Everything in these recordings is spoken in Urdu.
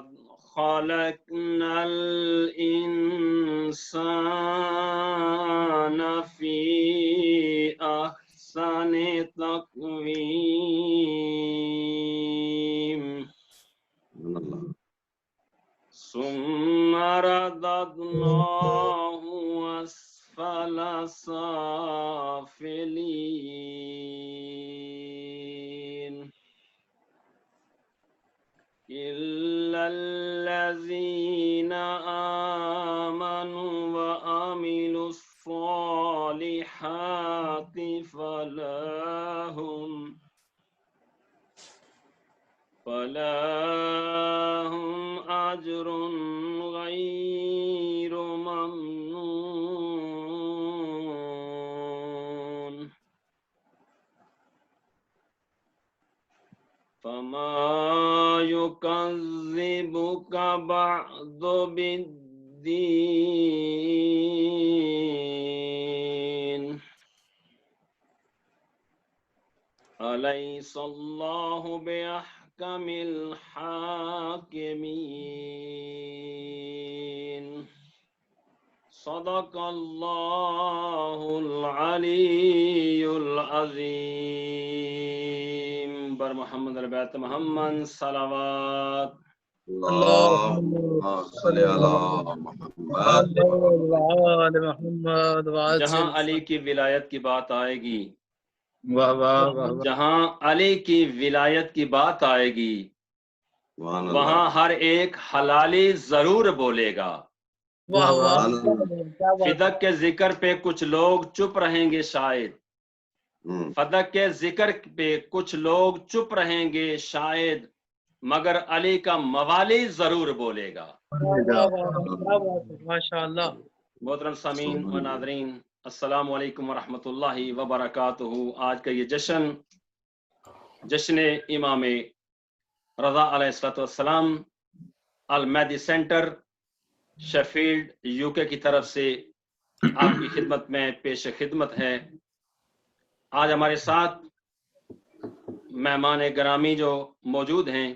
لقد خلقنا الإنسان في أحسن تقويم ثم رددناه أسفل سافلين إلا الذين آمنوا وعملوا الصالحات فلهم أجر غير ممنون فما يكذبك بعد بالدين أليس الله بأحكم الحاكمين صدق الله العلي العظيم بر محمد البيت محمد صلوات اللهم صل على محمد جہاں علی کی ولایت کی بات آئے گی واہ واہ واہ جہاں علی کی ولایت کی بات آئے گی وہاں ہر ایک حلالی ضرور بولے گا واہ واہ فدق کے ذکر پہ کچھ لوگ چپ رہیں گے شاید فدق کے ذکر پہ کچھ لوگ چپ رہیں گے شاید مگر علی کا موالی ضرور بولے گا ماشاء اللہ محترم سامعین و ناظرین السلام علیکم ورحمۃ اللہ وبرکاتہ آج کا یہ جشن امام رضا علیہ السلام المہدی سینٹر شیفیلڈ یو کے کی طرف سے آپ کی خدمت میں پیش خدمت ہے آج ہمارے ساتھ مہمان گرامی جو موجود ہیں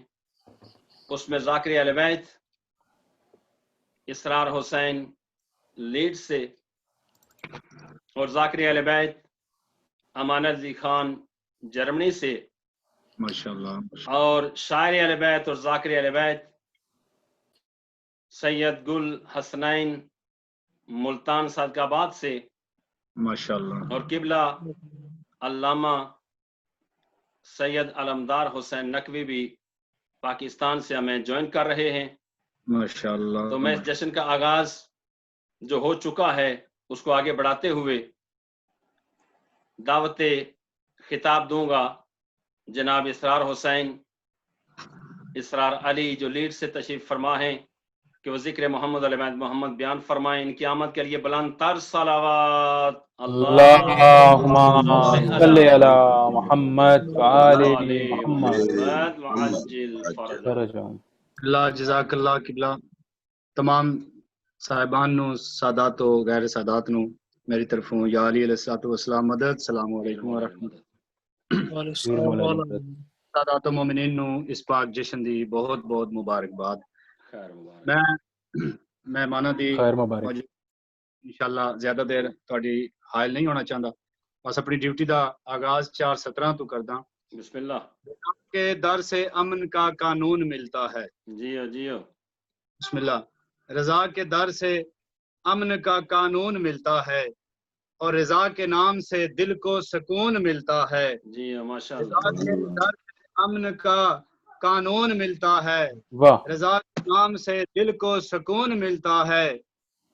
اس میں ذاکر اہل بیت اسرار حسین لیڈ سے اور ذاکر اہل بیت امان علی خان جرمنی سے ماشاءاللہ اور شاعر اہل بیت اور ذاکر اہل بیت سید گل حسنین ملتان صادقآباد سے ماشاءاللہ اور قبلہ علامہ سید علمدار حسین نقوی بھی پاکستان سے ہمیں جوائن کر رہے ہیں ماشاءاللہ تو میں اس جشن کا آغاز جو ہو چکا ہے اس کو آگے بڑھاتے ہوئے دعوت خطاب دوں گا جناب اسرار حسین اسرار علی جو لیڈ سے تشریف فرما ہیں کہ وہ ذکر محمد علیہ محمد بیان فرمائیں ان کی آمد کے لیے بلند تر صلوات اللہم صلی علی محمد وآل محمد وعجل فرجہ اللہ جزاک اللہ قبلہ تمام صاحبان نو سادات و غیر سادات نو میری طرفوں یا علی علیہ الصلوۃ والسلام مدد السلام علیکم ورحمۃ اللہ سادات و مومنین نو اس پاک جشن دی بہت بہت مبارکباد خیر مبارک میں مہماناں دی خیر مبارک انشاءاللہ زیادہ دیر تہاڈی حائل نہیں ہونا چاہتا بس اپنی ڈیوٹی دا آغاز 4:17 تو کردا بسم اللہ کے در سے امن کا قانون ملتا ہے جیو جیو بسم اللہ رضا کے در سے امن کا قانون ملتا ہے اور رضا کے نام سے دل کو سکون ملتا ہے جی ماشاء رضا اللہ کے در سے امن کا قانون ملتا ہے واہ رضا کے نام سے دل کو سکون ملتا ہے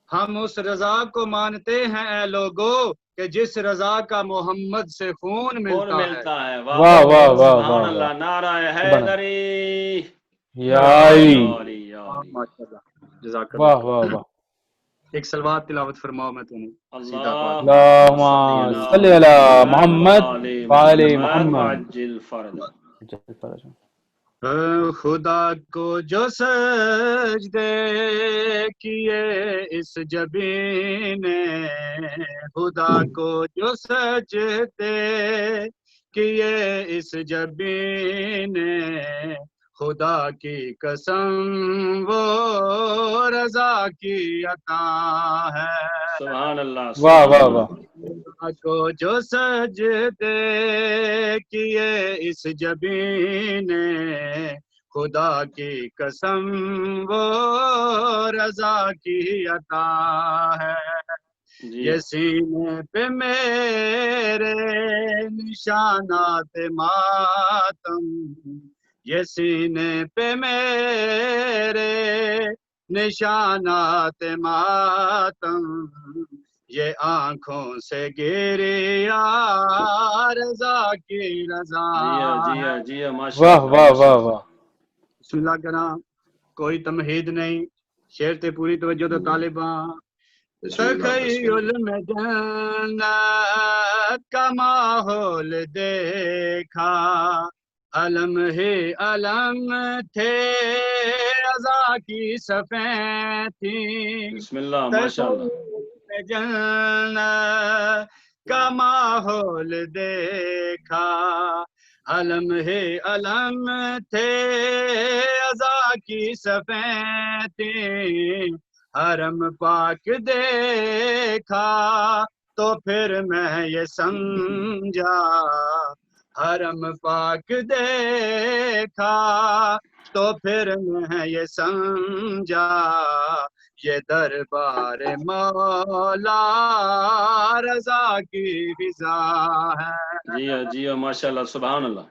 ہم اس رضا کو مانتے ہیں اے لوگو کہ جس رضا کا محمد سے خون ملتا ہے واہ واہ واہ واہ سبحان واہ اللہ نعرہ حیدری یا علی علی یا علی ماشاءاللہ جزاک واہ اللہ واہ واہ ایک سلوات تلاوت فرماؤ میں تمہیں اللہم صلی علی محمد وآل محمد وعجل فرجہ خدا کو جو سجدے کیے اس جبین نے خدا کو جو سجدے کیے اس جبین نے خدا کی قسم وہ رضا کی عطا ہے. سبحان اللہ واہ سبحان واہ اللہ. واہ. کو جو سجدے کیے اس جبین نے خدا کی قسم وہ رضا کی عطا ہے. جی یہ سینے پہ میرے نشانات ماتم، یہ سینے پہ میرے نشانات ماتم، یہ آنکھوں سے گریا رضا کی رضا ہے. جی ماشاء واہ اللہ واہ ماشاء واہ اللہ. واہ. بسم اللہ کرا، کوئی تمہید نہیں، شعر تے پوری توجہ تو طالباں. تخیل میں جنت کا ماحول دیکھا، علم ہی علم تھے رضا کی صفیں تھیں. بسم اللہ ماشاء اللہ. تخیل میں جنت کا ماحول دیکھا، علم ہی علم تھے رضا کی صفیں تھیں. حرم پاک دیکھا تو پھر میں یہ سمجھا، حرم پاک دیکھا تو پھر میں یہ سمجھا، یہ دربار مولا رضا کی فضا ہے. جی ماشاء اللہ سبحان اللہ.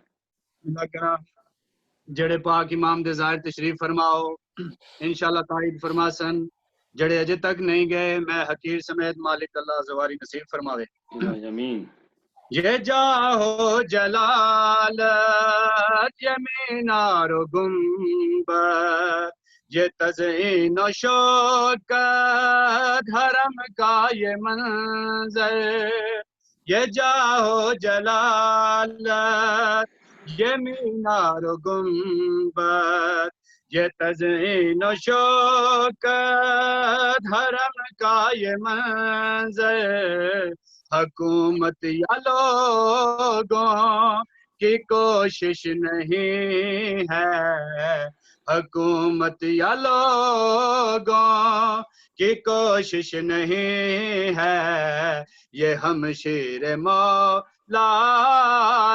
جڑے پاک امام دے ظاہر تشریف فرماؤ انشاءاللہ تائید فرما سن، جڑے اجے تک نہیں گئے میں حقیر سمیت مالک اللہ زواری نصیب فرماوے. امین. یہ جاہو جلالت یہ مینار و گنبد، یہ تزئین و شوکت حرم کا یہ منظر، یہ جاہو جلالت یہ مینار و گنبد، یہ تزئین و شوکت حرم کا یہ منظر. حکومت یا لوگوں کی کوشش نہیں ہے، حکومت یا لوگوں کی کوشش نہیں ہے، یہ ہمشیر مولا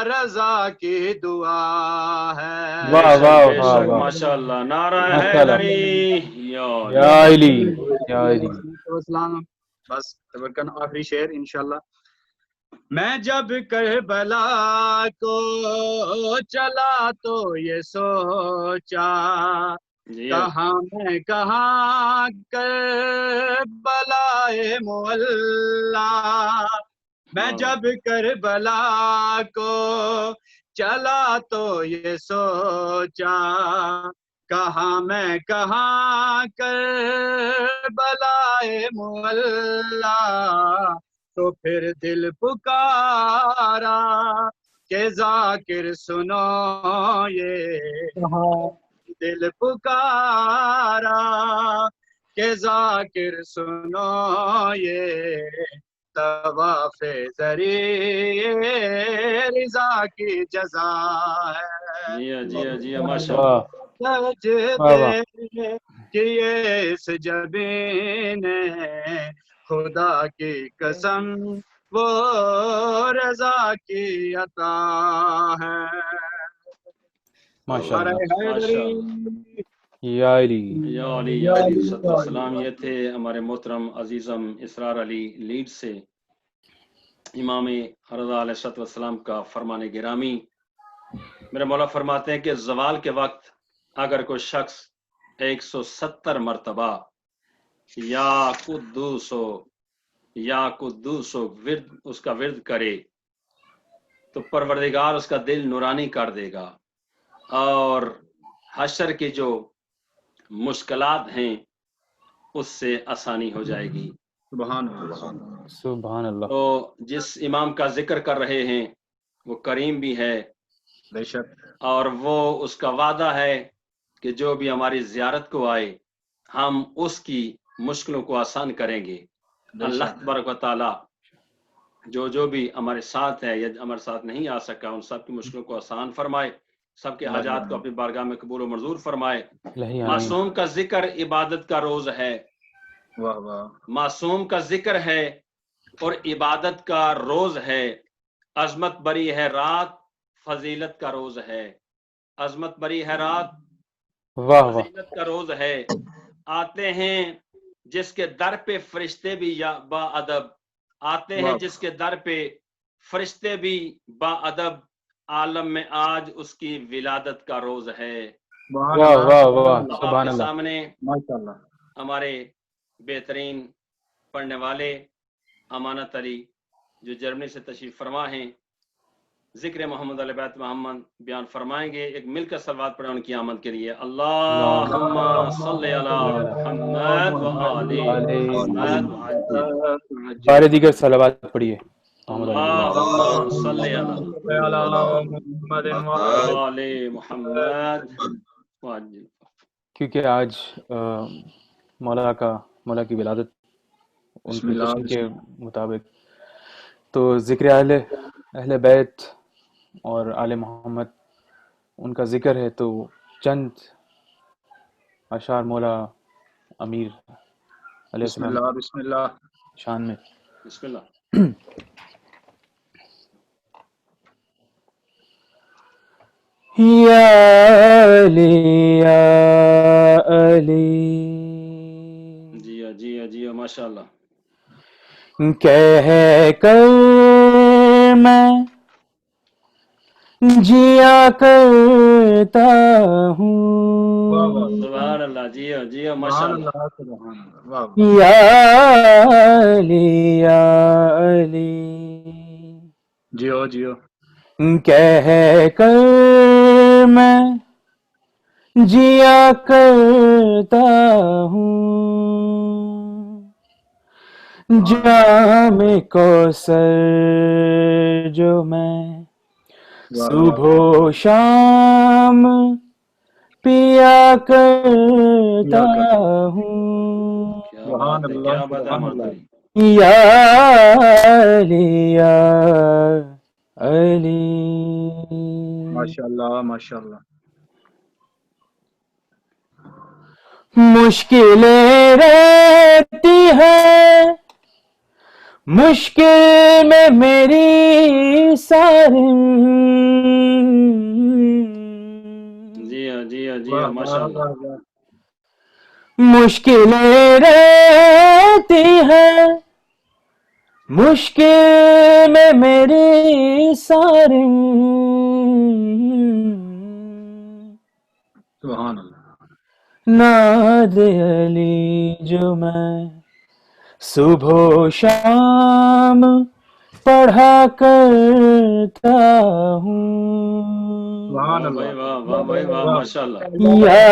رضا کی دعا ہے. واہ واہ بے واہ شک واہ. ماشاء اللہ. نعرہ ماشاء اللہ. حیدری یا علی یا علی. بس تبرکن آخری شعر انشاءاللہ. میں جب کربلا کو چلا تو یہ سوچا، کہاں میں کہاں کربلائے مولا. میں جب کربلا کو چلا تو یہ سوچا، کہاں میں کہاں کربلائے مولا. تو پھر دل پکارا کہ ذاکر سنو یہ، دل پکارا کہ ذاکر سنو یہ، طواف ذریعے رضا کی جزا ہے. جی ماشاء اللہ. سجدے کیے اس جبین نے خدا کی قسم وہ رضا کی عطا ہے. ماشاء اللہ. یا علی السلام. یہ تھے ہمارے محترم عزیزم اسرار علی لیڈ سے امام رضا علیہ السلام کا فرمان گرامی. میرے مولا فرماتے ہیں کہ زوال کے وقت اگر کوئی شخص 170 مرتبہ یا قدوس ورد اس کا ورد کرے تو پروردگار اس کا دل نورانی کر دے گا، اور حشر کی جو مشکلات ہیں اس سے آسانی ہو جائے گی. سبحان اللہ. سبحان اللہ. تو جس امام کا ذکر کر رہے ہیں وہ کریم بھی ہے، بے شک، اور وہ اس کا وعدہ ہے کہ جو بھی ہماری زیارت کو آئے ہم اس کی مشکلوں کو آسان کریں گے. اللہ تبارک و تعالی جو بھی ہمارے ساتھ ہے یا ہمارے ساتھ نہیں آ سکا ان سب کی مشکلوں کو آسان فرمائے. سب کے حاجات کو اپنی بارگاہ میں قبول و منظور فرمائے۔ الہی آمین۔ معصوم کا ذکر عبادت کا روز ہے، واہ واہ معصوم کا ذکر ہے اور عبادت کا روز ہے۔ عظمت بری ہے رات، فضیلت کا روز ہے۔ عظمت بری ہے رات، واہ واہ، فضیلت کا روز ہے۔ آتے ہیں جس کے در پہ فرشتے بھی یا با ادب، آتے ہیں واہ جس کے در پہ فرشتے بھی با ادب، عالم میں آج اس کی ولادت کا روز ہے۔ سبحان واہ اللہ واہ واہ، اب آپ سبحان کے اللہ۔ سامنے ماشاءاللہ ہمارے بہترین پڑھنے والے امانت علی جو جرمنی سے تشریف فرما ہیں، ذکر محمد علیہ بیت محمد بیان فرمائیں گے۔ ایک مل کر صلوات پڑھیں ان کی آمد کے لیے۔ اللہم صلی علی محمد و آل محمد وعجل۔ سارے دیگر صلوات پڑھیے محمد علی۔ اللہم صلی علی محمد آل محمد وعجل۔ کیونکہ آج مولا کی ولادت ان بسم کے اللہ جشن کے مطابق، تو ذکر اہل بیت اور آل محمد ان کا ذکر ہے، تو چند اشعار مولا امیر علیہ بسم السلام اللہ بسم اللہ شان میں۔ بسم اللہ۔ یا علی یا علی جی جی جی ماشاء اللہ۔ کہہ کر میں جیا کرتا ہوں، سبحان اللہ، جی جی ماشاء سبحان اللہ۔ اللہ سبحان اللہ واہ واہ یا علی یا علی جیو جیو کہہ کر میں جیا کرتا ہوں، جام کوثر جو میں صبح و شام پیا کرتا ہوں، کیا سبحان بات ہے، اللہ کیا بات ہے سبحان امانت اللہ علی۔ یا علی یا علی۔ ماشاء اللہ ماشاء اللہ مشکلیں رہتی ہے، مشکل میں میری سارن، جی جی جی واہ ماشاء واہ اللہ۔ واہ واہ مشکلیں رہتی ہے، مشکل میں میری سارن، سبحان اللہ ناد علی جو میں صبح و شام پڑھا کرتا ہوں، سبحان واہ بھائی اللہ واہ، واہ بھائی واہ، ماشاء اللہ۔ یا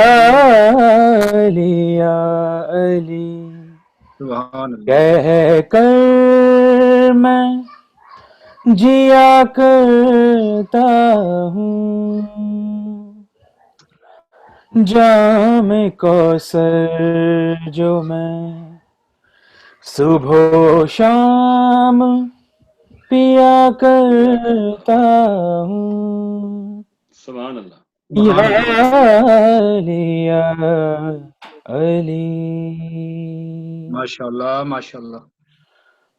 علی یا علی سبحان اللہ کہہ کر میں جیا کرتا ہوں، جام کوثر جو میں صبح و شام پیا کرتا ہوں، سبحان اللہ۔ یا علی یا علی۔ ماشاء اللہ ماشاء اللہ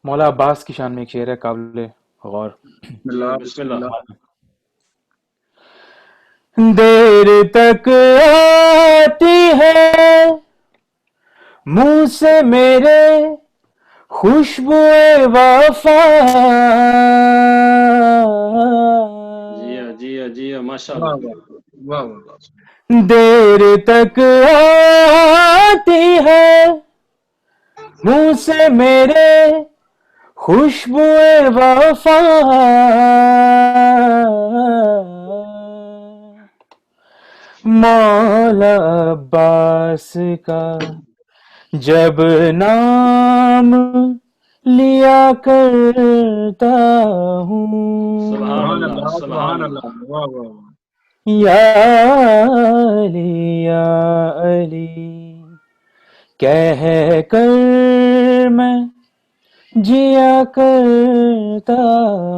مولا عباس کی شان میں ایک شعر ہے قابل غور۔ بسم جی اللہ بسم بسم اللہ۔ اللہ دیر تک آتی ہے منہ سے میرے خوشبو وفا، جی جی جی ماشاء واہ اللہ۔ واہ واہ واہ دیر تک آتی ہے منہ سے میرے خوشبو وفا، مولا عباس کا جب نام لیا کرتا ہوں، سبحان سبحان اللہ، اللہ سبحان سبحان اللہ۔ اللہ واہ واہ واہ یا علی یا علی کہہ کر میں جیا کرتا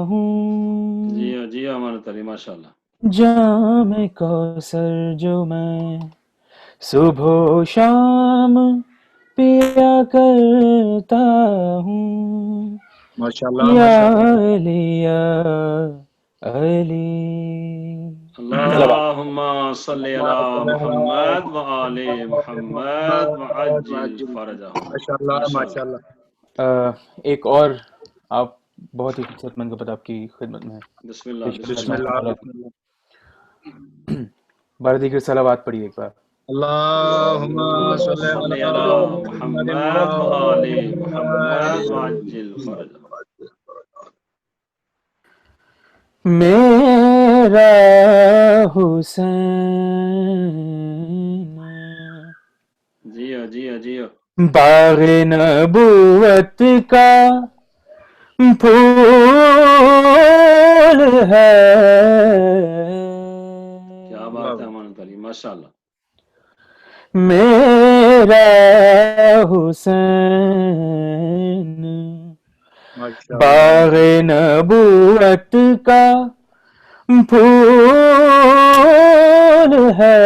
ہوں، جی جی امانت علی، ماشاء اللہ۔ جام کوثر جو میں صبح و شام پیا کرتا ہوں، ماشاءاللہ یا ماشاءاللہ علی یا علی۔ اللهم صل على محمد وآل محمد وعجل فرجهم ماشاءاللہ ماشاءاللہ۔ ماشاءاللہ۔ ایک اور آپ بہت ہی خدمت مند کا پتہ آپ کی خدمت میں بسم اللہ پیش بسم کرنا بسم اللہ۔ چاہتا اللہ ہوں۔ بسم اللہ۔ بار دیگر صلوات پڑھیے ایک بار۔ اللہم صل صل علی على محمد محمد وآل محمد وعجل وعلى فرجهم۔ میرا حسین جیو جیو جیو۔ باغ نبوت کا پھول ہے، کیا بات ہے امانت علی، ماشاءاللہ۔ میرا حسین ماشاءاللہ باغ نبوت کا پھول ہے،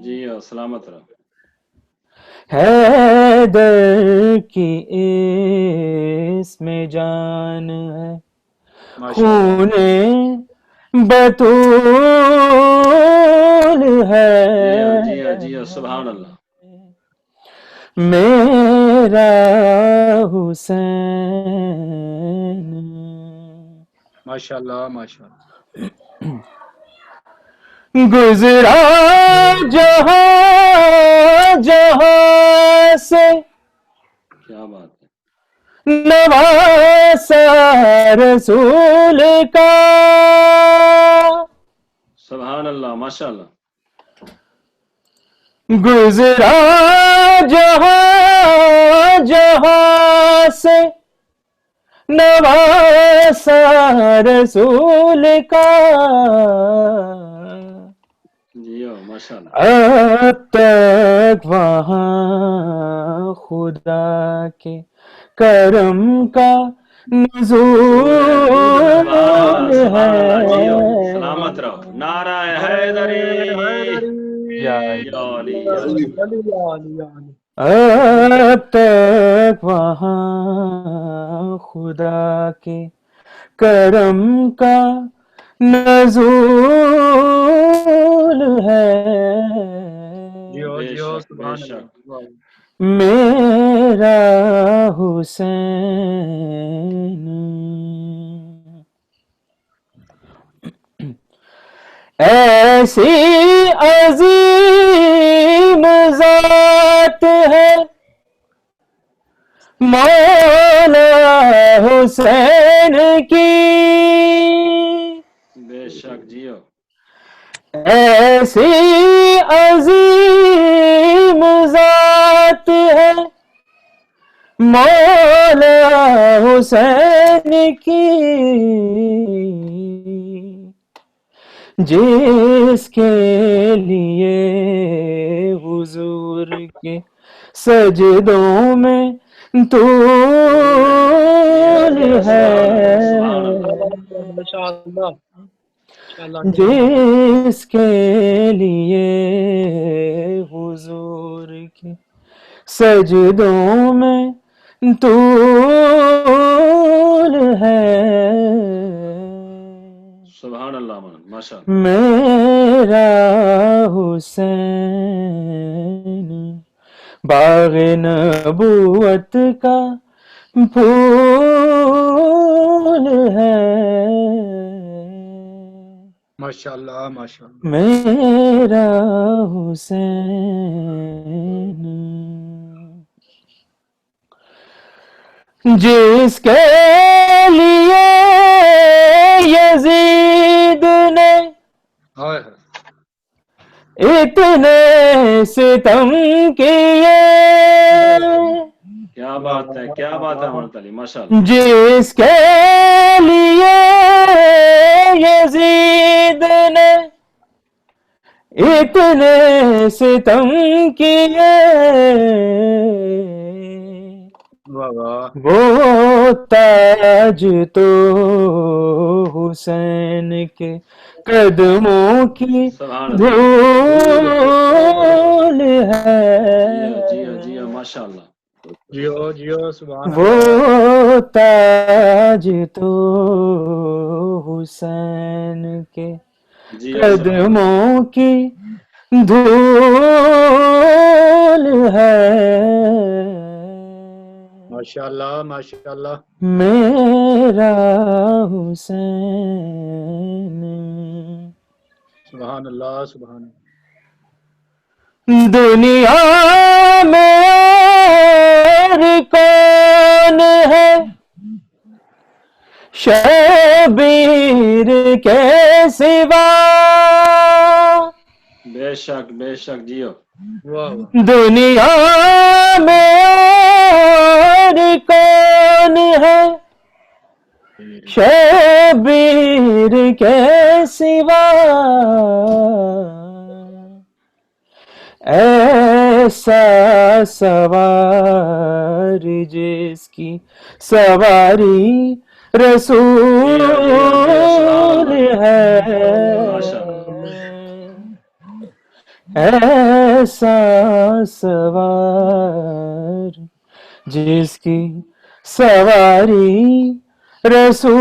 جیو سلامت رہو۔ حیدر کی اس میں جان ہے، ماشاءاللہ خون بطول ہے، جیو جیو جیو سبحان اللہ۔ میرا حسین ماشاءاللہ ماشاءاللہ۔ گزرا جہاں جہاں سے، کیا بات ہے۔ نواسا رسول کا، سبحان اللہ ماشاءاللہ۔ گزرا جہاں جہاں سے، نواسا رسول کا، جیو ماشاءاللہ۔ اب تک وہاں خدا کے کرم کا نزول ہے، جیو سلامت رہو۔ نعرہ حیدری یا یا علی یا علی۔ اب تک وہاں خدا کے کرم کا نزول ہے، جیو بے جیو شک بے سبحان شک۔ اللہ۔ میرا حسین ایسی عظیم ذات ہے، مولا حسین کی، بے شک جیو۔ ایسی عظیم ذات ہے مولا حسین کی، جس کے لیے حضور کے سجدوں میں طول ہے، جس کے لیے حضور کے سجدوں میں طول ہے، سبحان اللہ ماشاءاللہ۔ میرا حسین باغ نبوت کا پھول ہے، ماشاءاللہ ماشاءاللہ۔ میرا حسین جس کے لیے یزید نے ہائے ہائے۔ اتنے ستم کیے، کیا بات ہے کیا بات ہے امانت علی ماشاءاللہ۔ جس کے لیے یزید نے اتنے ستم کیے، واہ واہ وہ تاج تو حسین کے قدموں کی سبحان اللہ دھول ہے، جی ماشاء اللہ جیو جیو سبحان وہ اللہ تاج تو حسین کے جی سبحان اللہ قدموں کی دھول ہے، ماشاء اللہ ماشاء اللہ میرا حسین، سبحان اللہ سبحان اللہ دنیا میں اور کون ہے شبیر کے سوا، بے شک جیو واہ واہ دنیا میں اور کون ہے شبیر کے سوا، ایسا سوار جس کی سواری رسول ہے، ایسا سوار جس کی سواری رسول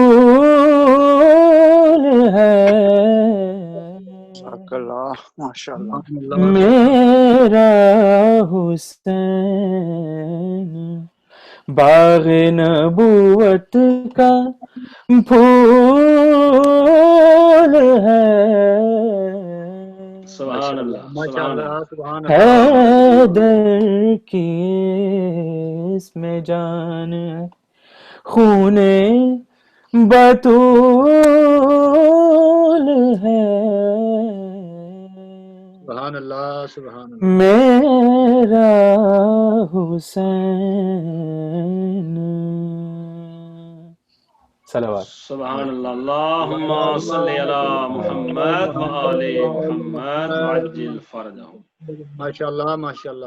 ہے، ماشاء اللہ سبحان اللہ میرا حسین باغ نبوت کا پھول ہے، سبحان اللہ ماشاء اللہ سبحان اللہ حیدر کی اس میں جان خون بطول ہے، سبحان اللہ سبحان اللہ میرا حسین، صلوات سبحان اللہ اللہم صلی علی محمد و آل محمد وعجل فرجہم ماشاء اللہ ماشاء اللہ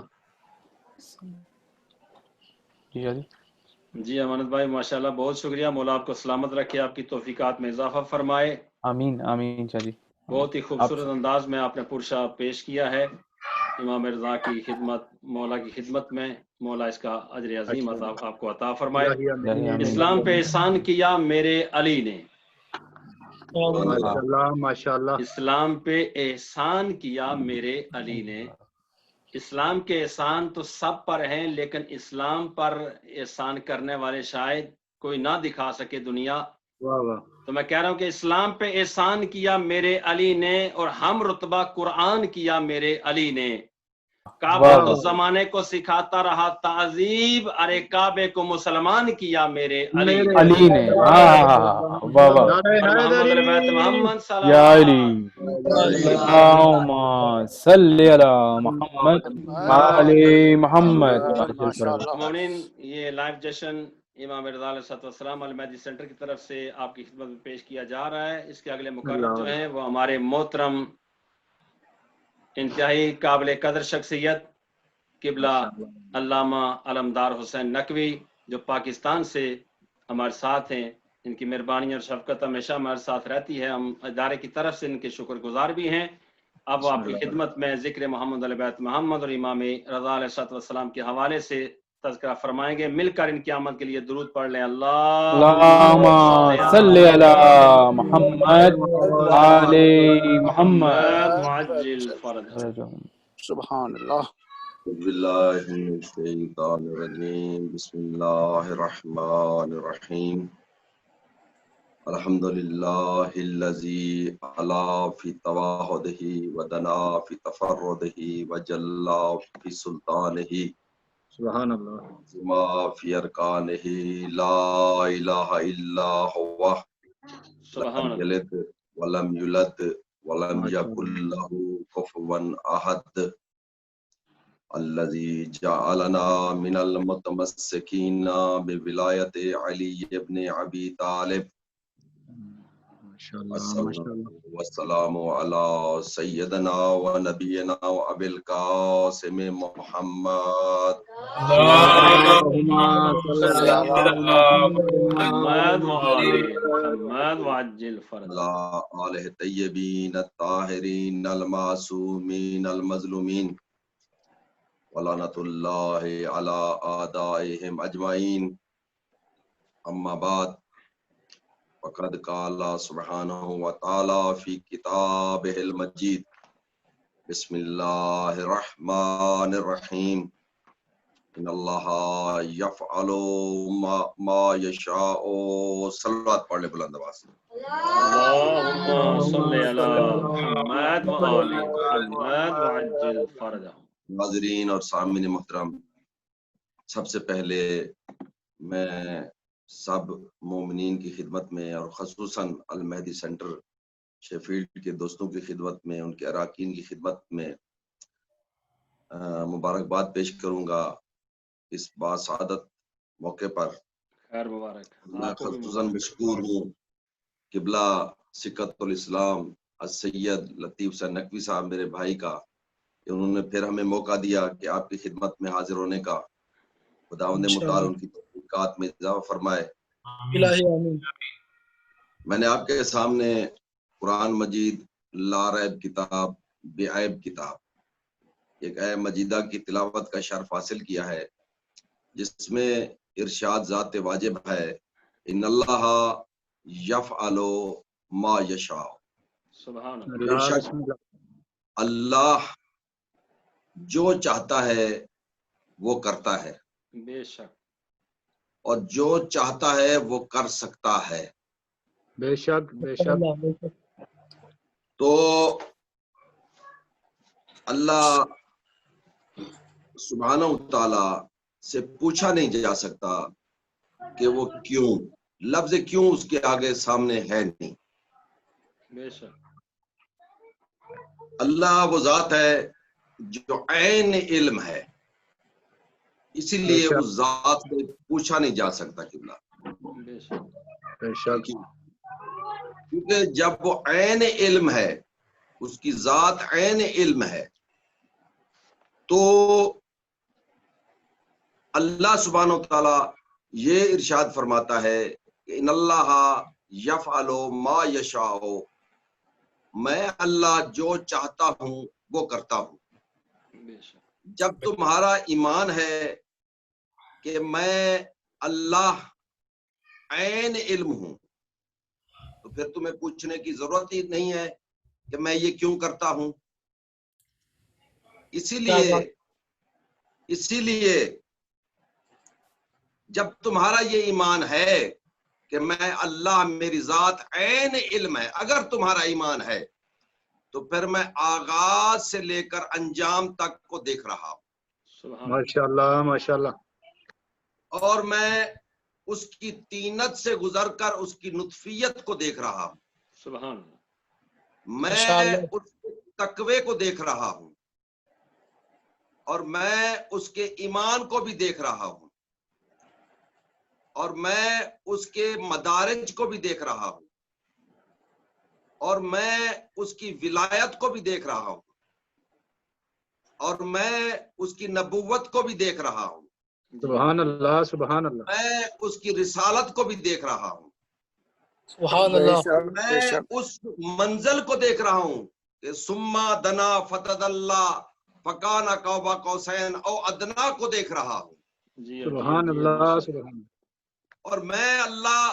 جی امانت بھائی ماشاءاللہ بہت شکریہ، مولا آپ کو سلامت رکھے، آپ کی توفیقات میں اضافہ فرمائے، آمین آمین شاہ جی، بہت ہی خوبصورت انداز میں آپ نے پرشا پیش کیا ہے امام رضا کی خدمت، مولا کی خدمت میں، مولا اس کا اجر عظیم آپ کو عطا فرمائے۔ اسلام پہ احسان کیا میرے علی نے، ماشاء اللہ ماشاء اللہ اسلام پہ احسان کیا میرے علی نے، اسلام کے احسان تو سب پر ہیں لیکن اسلام پر احسان کرنے والے شاید کوئی نہ دکھا سکے دنیا، واہ واہ تو میں کہہ رہا ہوں کہ اسلام پہ احسان کیا میرے علی نے اور ہم رتبہ قرآن کیا میرے علی نے، کعبہ تو زمانے کو سکھاتا رہا تہذیب، ارے کعبے کو مسلمان کیا میرے علی نے، علی نے، واہ واہ، نعرہ اور محمد حیدری البیت محمد صلی یا اللہ علی اللہم صلی علی محمد وعلی محمد۔ ماشاء اللہ مومنین، یہ لائیو جشن امام رضا علیہ السلام المہدی سینٹر کی طرف سے آپ کی خدمت میں پیش کیا جا رہا ہے۔ اس کے اگلے مقرر جو ہیں وہ ہمارے محترم انتہائی قابل قدر شخصیت قبلہ علامہ علمدار حسین نقوی جو پاکستان سے ہمارے ساتھ ہیں، ان کی مہربانی اور شفقت ہمیشہ ہمارے ساتھ رہتی ہے، ہم ادارے کی طرف سے ان کے شکر گزار بھی ہیں۔ اب وہ آپ کی خدمت میں ذکر محمد علیہ بیت محمد اور امام رضا علیہ السلام کے حوالے سے تذکرہ فرمائیں گے، مل کر ان کی آمد کے لیے درود پڑھ لیں۔ اللہم صلی علی محمد وعلی محمد وعجل فرجہم۔ سبحان اللہ باللہ من الشیطان الرجیم، بسم اللہ الرحمن الرحیم، الحمدللہ الذی علا فی تواحدہ ودنا فی تفردہ وجلا فی سلطانہ سبحان اللہ وما فی ارکانہ، لا الہ الا ہوا سبحان لم اللہ، یلد ولم یولد ولم یکن لہ کفوا احد، الذي جعلنا من المتمسكين بولایت علی ابن ابی طالب ماشاءاللہ ماشاءاللہ والسلام علی سیدنا و نبینا و ابی القاسم محمد اللہم صلی صلی علی اللہ محمد وآل محمد وعجل فرج علی آلہ طیبین الطاہرین المعصومین المظلومین ولعنت اللہ علی اعدائہم اجمعین اما بعد فقد قال سبحانہ وتعالی فی کتابہ المجید بسم اللہ الرحمن الرحیم ان اللہ یفعل ما یشاء. صلوات پڑھ لے بلند آواز سے. اللہم صلی علی محمد وآل محمد وعجل فرجہ. ناظرین اور سامعین محترم، سب سے پہلے میں سب مومنین کی خدمت میں اور خصوصاً المہدی سینٹر شیفیلڈ کے دوستوں کی خدمت میں، ان کے اراکین کی خدمت میں مبارکباد پیش کروں گا اس باسعادت موقع پر. خیر مبارک. میں خصوصاً مشکور ہوں قبلہ سکت الاسلام السید لطیف حسین نقوی صاحب میرے بھائی کا، کہ انہوں نے پھر ہمیں موقع دیا کہ آپ کی خدمت میں حاضر ہونے کا. خداوند متعال ان کی توفیقات میں اضافہ فرمائے. الہی آمین. میں نے آپ کے سامنے قرآن مجید لا ریب کتاب بے عیب کتاب، ایک عیب مجیدہ کی تلاوت کا شرف حاصل کیا ہے، جس میں ارشاد ذات واجب ہے ان اللہ یفعل ما یشاء. سبحان اللہ. بے شک اللہ جو چاہتا ہے وہ کرتا ہے، بے شک. اور جو چاہتا ہے وہ کر سکتا ہے. بے شک بے شک. تو اللہ سبحانہ وتعالی سے پوچھا نہیں جا سکتا کہ وہ کیوں. لفظ کیوں اس کے آگے سامنے ہے نہیں. بے شک. اللہ وہ ذات ہے جو عین علم ہے، اسی لیے اس ذات سے پوچھا نہیں جا سکتا قبلہ. بے شک. بے شک. کیونکہ جب وہ عین علم ہے، اس کی ذات عین علم ہے، تو اللہ سبحانہ وتعالی یہ ارشاد فرماتا ہے کہ ان اللہ یفعل ما یشاء، میں اللہ جو چاہتا ہوں وہ کرتا ہوں. بے شک. جب تمہارا ایمان ہے کہ میں اللہ عین علم ہوں، تو پھر تمہیں پوچھنے کی ضرورت ہی نہیں ہے کہ میں یہ کیوں کرتا ہوں. اسی لیے جب تمہارا یہ ایمان ہے کہ میں اللہ میری ذات عین علم ہے، اگر تمہارا ایمان ہے تو پھر میں آغاز سے لے کر انجام تک کو دیکھ رہا ہوں. سبحان ماشاءاللہ ماشاءاللہ. اور میں اس کی طینت سے گزر کر اس کی نطفیت کو دیکھ رہا ہوں. سبحان اللہ. میں اس کے تقوی کو دیکھ رہا ہوں، اور میں اس کے ایمان کو بھی دیکھ رہا ہوں، اور میں اس کے مدارج کو بھی دیکھ رہا ہوں، اور میں اس کی ولایت کو بھی دیکھ رہا ہوں، اور میں اس کی نبوت کو بھی دیکھ رہا ہوں، سبحان اللہ سبحان اللہ. میں اس کی رسالت کو بھی دیکھ رہا ہوں، سبحان بے اللہ. شک بے میں شک. اس منزل کو دیکھ رہا ہوں کہ ثم دنا فتدلی فکان قاب قوسین او ادنا کو دیکھ رہا ہوں. جی سبحان اللہ سبحان اللہ. اور میں اللہ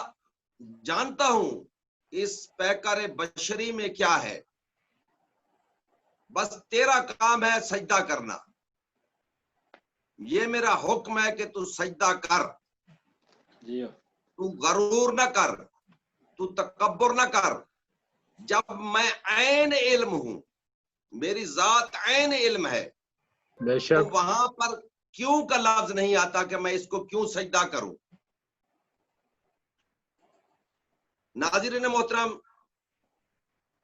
جانتا ہوں اس پیکر بشری میں کیا ہے، بس تیرا کام ہے سجدہ کرنا. یہ میرا حکم ہے کہ تو سجدہ کر، جی تو غرور نہ کر، تو تکبر نہ کر. جب میں عین علم ہوں، میری ذات عین علم ہے، بے تو شک. وہاں پر کیوں کا لفظ نہیں آتا کہ میں اس کو کیوں سجدہ کروں. ناظرین محترم،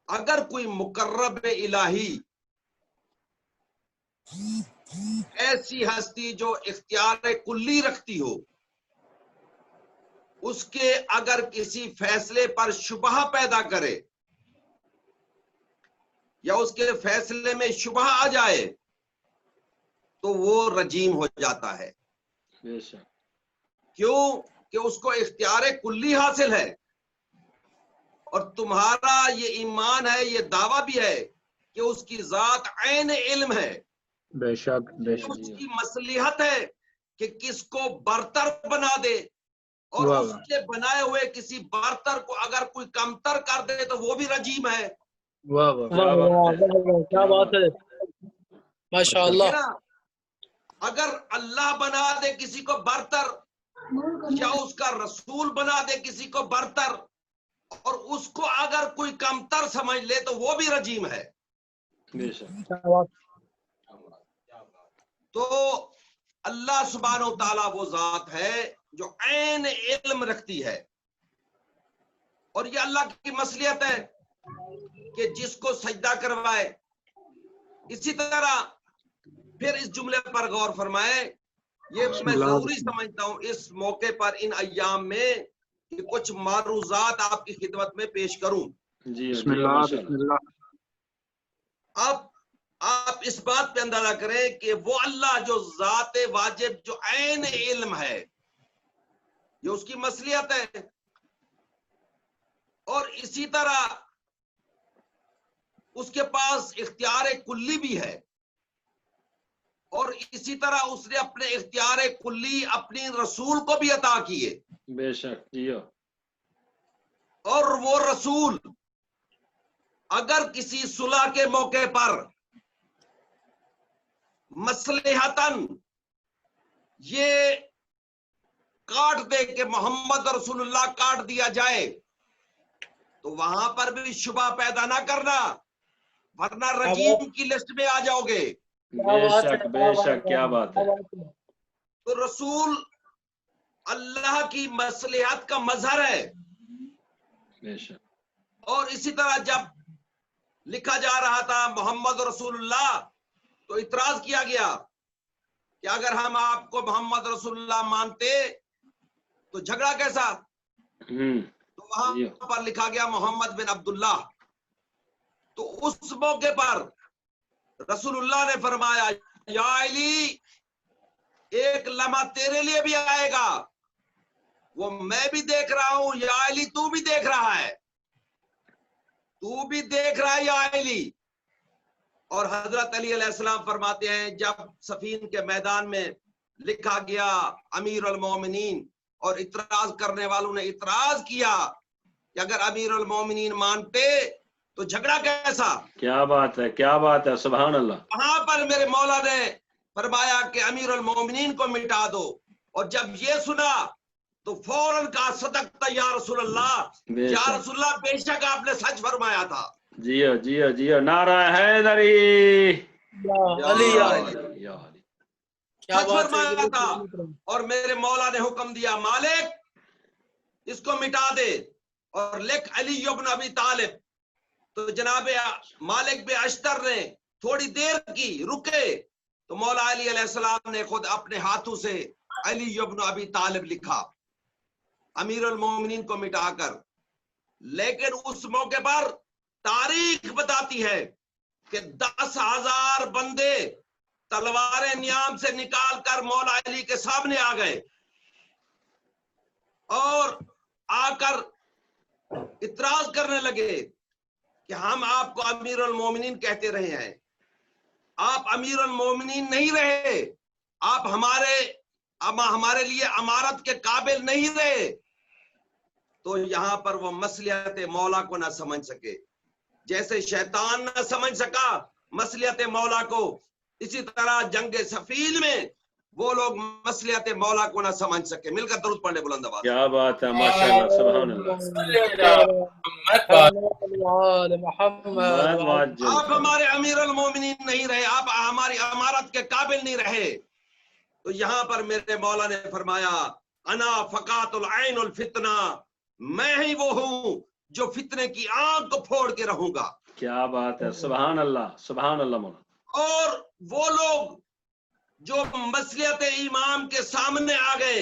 اگر کوئی مقرب الہی ایسی ہستی جو اختیار کلی رکھتی ہو، اس کے اگر کسی فیصلے پر شبہ پیدا کرے یا اس کے فیصلے میں شبہ آ جائے تو وہ رجیم ہو جاتا ہے. بے شک. کیوں کہ اس کو اختیار کلی حاصل ہے، اور تمہارا یہ ایمان ہے، یہ دعویٰ بھی ہے کہ اس کی ذات عین علم ہے، بے شک بے شک. اس کی مصلحت ہے کہ کس کو برتر بنا دے، اور واہ اس کے بنائے ہوئے کسی برتر کو اگر کوئی کمتر کر دے تو وہ بھی رجیم ہے. واہ واہ. کیا بات ہے، کیا بات ہے، ماشاء ٹھیک ہے اللہ. نا؟ اگر اللہ بنا دے کسی کو برتر، یا اس کا رسول بنا دے کسی کو برتر، اور اس کو اگر کوئی کمتر سمجھ لے تو وہ بھی رجیم ہے. بے شک. کیا بات. تو اللہ سبحانہ و تعالیٰ وہ ذات ہے جو عین علم رکھتی ہے، اور یہ اللہ کی مصلحت ہے کہ جس کو سجدہ کروائے. اسی طرح پھر اس جملے پر غور فرمائے، یہ میں ضروری سمجھتا ہوں اس موقع پر ان ایام میں کہ کچھ معروضات آپ کی خدمت میں پیش کروں. جی بسم اللہ ماشاء بسم اللہ. اب آپ اس بات پہ اندازہ کریں کہ وہ اللہ جو ذات واجب جو عین علم ہے، یہ اس کی مصلحت ہے، اور اسی طرح اس کے پاس اختیار کلی بھی ہے، اور اسی طرح اس نے اپنے اختیار کلی اپنی رسول کو بھی عطا کیے. بے شک. جی اور وہ رسول اگر کسی صلح کے موقع پر مصلحتاً یہ کاٹ دے کہ محمد رسول اللہ کاٹ دیا جائے تو وہاں پر بھی شبہ پیدا نہ کرنا، ورنہ رجیم کی لسٹ میں آ جاؤ گے. بے شک بے شک. کیا بات ہے. تو رسول اللہ کی مصلحت کا مظہر ہے. بے شک. اور اسی طرح جب لکھا جا رہا تھا محمد رسول اللہ تو اعتراض کیا گیا کہ اگر ہم آپ کو محمد رسول اللہ مانتے تو جھگڑا کیسا؟ تو وہاں پر لکھا گیا محمد بن عبداللہ. تو اس موقع پر رسول اللہ نے فرمایا یا علی، ایک لمحہ تیرے لیے بھی آئے گا، وہ میں بھی دیکھ رہا ہوں، یا علی تو بھی دیکھ رہا ہے، تو بھی دیکھ رہا ہے یا علی. اور حضرت علی علیہ السلام فرماتے ہیں جب صفین کے میدان میں لکھا گیا امیر المومنین، اور اعتراض کرنے والوں نے اعتراض کیا کہ اگر امیر المومنین مانتے تو جھگڑا کیسا؟ کیا بات ہے، کیا بات ہے. سبحان اللہ. وہاں پر میرے مولا نے فرمایا کہ امیر المومنین کو مٹا دو، اور جب یہ سنا تو فوراً کہا صدقت یا رسول اللہ، بے یا شک. رسول اللہ بے شک آپ نے سچ فرمایا تھا. جیو جیو جیو. نعرہ حیدری. علی یا علی. یا علی. کیا سچ بات فرمایا تھا. ہے. اور میرے مولا نے حکم دیا مالک اس کو مٹا دے اور لکھ علی ابن ابی طالب. تو جناب مالک بن اشتر نے تھوڑی دیر کی، رکے تو مولا علی علیہ السلام نے خود اپنے ہاتھوں سے علی ابن ابی طالب لکھا امیر المومنین کو مٹا کر. لیکن اس موقع پر تاریخ بتاتی ہے کہ 10,000 بندے تلواریں نیام سے نکال کر مولا علی کے سامنے آ گئے، اور آ کر اعتراض کرنے لگے کہ ہم آپ کو امیر المومنین کہتے رہے ہیں، آپ امیر المومنین نہیں رہے، آپ ہمارے لیے امارت کے قابل نہیں رہے. تو یہاں پر وہ مصلحت مولا کو نہ سمجھ سکے، جیسے شیطان نہ سمجھ سکا مصلحت مولا کو، اسی طرح جنگ صفین میں وہ لوگ مصلحت مولا کو نہ سمجھ سکے. مل کر درود پڑھنے بلند آواز. کیا بات ہے. ماشاء اللہ. سبحان اللہ. آپ ہمارے امیر المومنین نہیں رہے، آپ ہماری امارت کے قابل نہیں رہے. تو یہاں پر میرے مولا نے فرمایا انا فقات العین الفتنہ، میں ہی وہ ہوں جو فتنے کی آنکھ کو پھوڑ کے رہوں گا. کیا بات ہے. سبحان اللہ. سبحان اللہ مولانا. اور وہ لوگ جو مصلحت امام کے سامنے آ گئے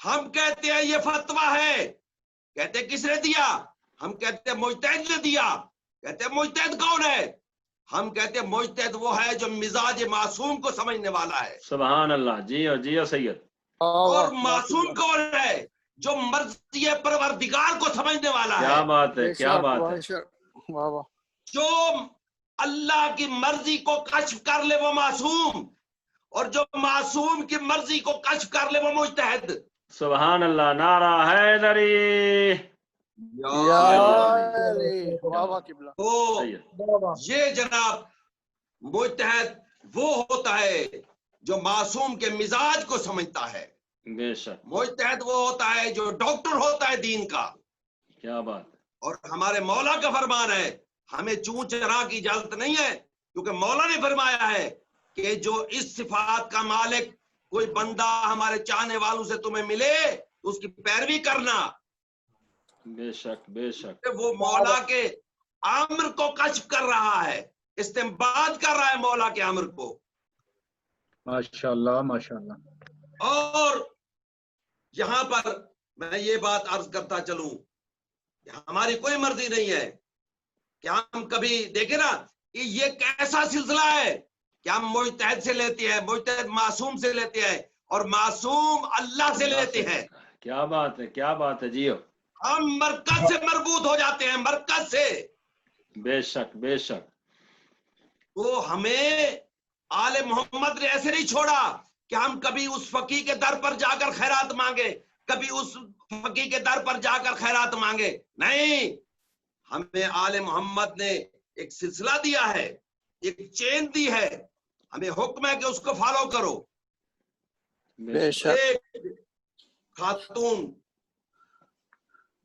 ہم کہتے ہیں یہ فتویٰ ہے، کہتے کس نے دیا؟ ہم کہتے ہیں مجتہد نے دیا، کہتے ہیں مجتہد کون ہے؟ ہم کہتے ہیں مجتہد وہ ہے جو مزاج معصوم کو سمجھنے والا ہے، سبحان اللہ، جی سید، اور معصوم کون ہے؟ جو مرضی پروردگار کو سمجھنے والا کیا ہے، بات ہے، کیا بات ہے، واہ واہ، جو اللہ کی مرضی کو کشف کر لے وہ معصوم، اور جو معصوم کی مرضی کو کشف کر لے وہ مجتہد۔ سبحان اللہ، نعرہ حیدری، یا علی، علی، واہ واہ قبلہ، تو سید، یہ جناب مجتہد وہ ہوتا ہے جو معصوم کے مزاج کو سمجھتا ہے، بے شک، مجتہد وہ ہوتا ہے جو ڈاکٹر ہوتا ہے دین کا۔ کیا بات ہے، اور ہمارے مولا کا فرمان ہے ہمیں چون چرا کی اجازت نہیں ہے، کیونکہ مولا نے فرمایا ہے کہ جو اس صفات کا مالک کوئی بندہ ہمارے چاہنے والوں سے تمہیں ملے تو اس کی پیروی کرنا، بے شک، بے شک، کہ وہ مولا کے امر کو کشف کر رہا ہے، استنباط کر رہا ہے مولا کے امر کو۔ ماشاءاللہ ماشاءاللہ. اور یہاں پر میں یہ بات عرض کرتا چلوں کہ ہماری کوئی مرضی نہیں ہے کہ ہم کبھی دیکھیں نا کہ یہ کیسا سلسلہ ہے کہ ہم مجتہد سے لیتے ہیں، مجتہد معصوم سے لیتے ہیں، اور معصوم اللہ سے لیتے ہیں۔ کیا بات ہے، کیا بات ہے، جیو، ہم مرکز سے مربوط ہو جاتے ہیں، مرکز سے۔ بے شک، بے شک، تو ہمیں آل محمد نے ایسے نہیں چھوڑا کہ ہم کبھی اس فقی کے در پر جا کر خیرات مانگے، کبھی اس فقی کے در پر جا کر خیرات مانگے، نہیں، ہمیں آل محمد نے ایک سلسلہ دیا ہے، ایک چین دی ہے، ہمیں حکم ہے کہ اس کو فالو کرو۔ بے شک، ایک خاتون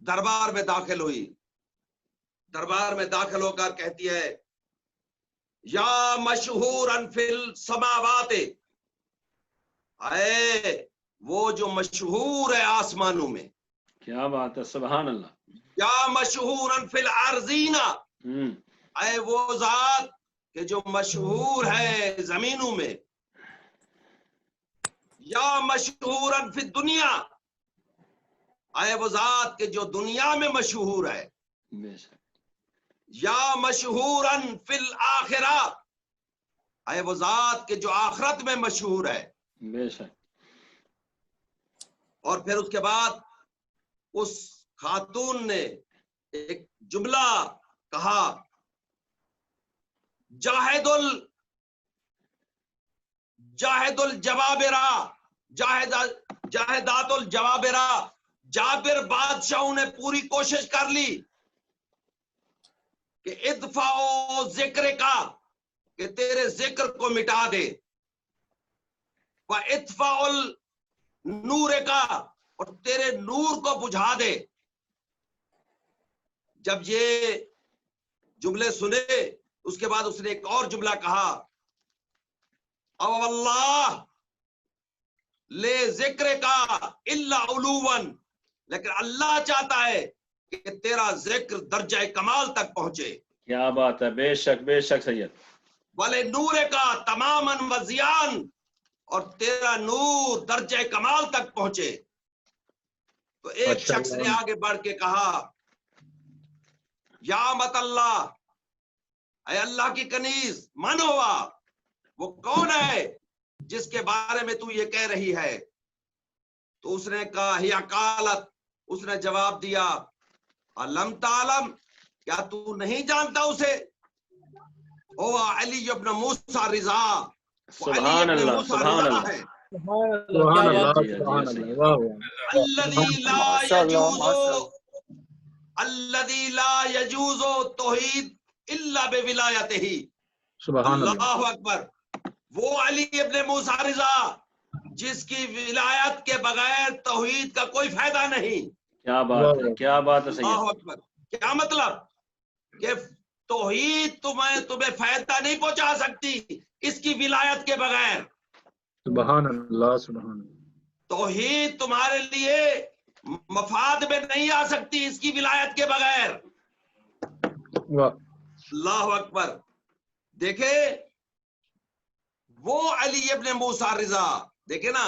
دربار میں داخل ہوئی، دربار میں داخل ہو کر کہتی ہے یا مشہورن فی السماوات، اے وہ جو مشہور ہے آسمانوں میں، کیا بات ہے، سبحان اللہ، یا مشہورن فی الارضین، اے وہ ذات کہ جو مشہور ہے زمینوں میں، یا مشہورن فی الدنیا، اے وہ ذات کہ جو دنیا میں مشہور ہے، بے شک، یا مشہورن فی الآخرہ، اے وہ ذات کہ جو آخرت میں مشہور ہے۔ بے شک، اور پھر اس کے بعد اس خاتون نے ایک جملہ کہا، جاہد الجوابرہ، جاہدات الجوابرہ، جابر بادشاہوں نے پوری کوشش کر لی کہ ادفعوا ذکر کا، کہ تیرے ذکر کو مٹا دے، وَإِطْفَعُ النور کا، اور تیرے نور کو بجھا دے۔ جب یہ جملے سنے اس کے بعد اس نے ایک اور جملہ کہا، او واللہ لے ذکر کا الا علوًا، لیکن اللہ چاہتا ہے کہ تیرا ذکر درجہ کمال تک پہنچے، کیا بات ہے، بے شک، بے شک سید، والے نور کا تماماً وزیان، اور تیرا نور درجہ کمال تک پہنچے۔ تو ایک شخص نے آگے بڑھ کے کہا، یا مت اللہ، اے اللہ کی کنیز، من ہوا، وہ کون ہے جس کے بارے میں تو یہ کہہ رہی ہے؟ تو اس نے کہا ہی قالت، اس نے جواب دیا، علم تعلم، کیا تو نہیں جانتا اسے؟ ہوا علی ابن موسیٰ رضا، وہ علی سبحان ابن اللہ، موسیٰ سبحان رضا اللہ، ہے، سبحان اللہ جی، جی، سبحان جی، اللہ. واہ واہ. الذی لا ماشاء اللہ، یجوز، ماشاء اللہ، الذی لا یجوز توحید الا بولایتہ، سبحان اللہ. اللہ اکبر، وہ علی ابن موسیٰ رضا جس کی ولایت کے بغیر توحید کا کوئی فائدہ نہیں۔ کیا بات ہے، کیا بات ہے سید، اللہ اکبر، کیا مطلب کہ توحید تمہیں فائدہ نہیں پہنچا سکتی اس کی ولایت کے بغیر، سبحان اللہ سبحان اللہ. توحید تمہارے لیے مفاد میں نہیں آ سکتی اس کی ولایت کے بغیر۔ واہ. اللہ اکبر، دیکھے وہ علی ابن موسیٰ رضا، دیکھے نا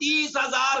30,000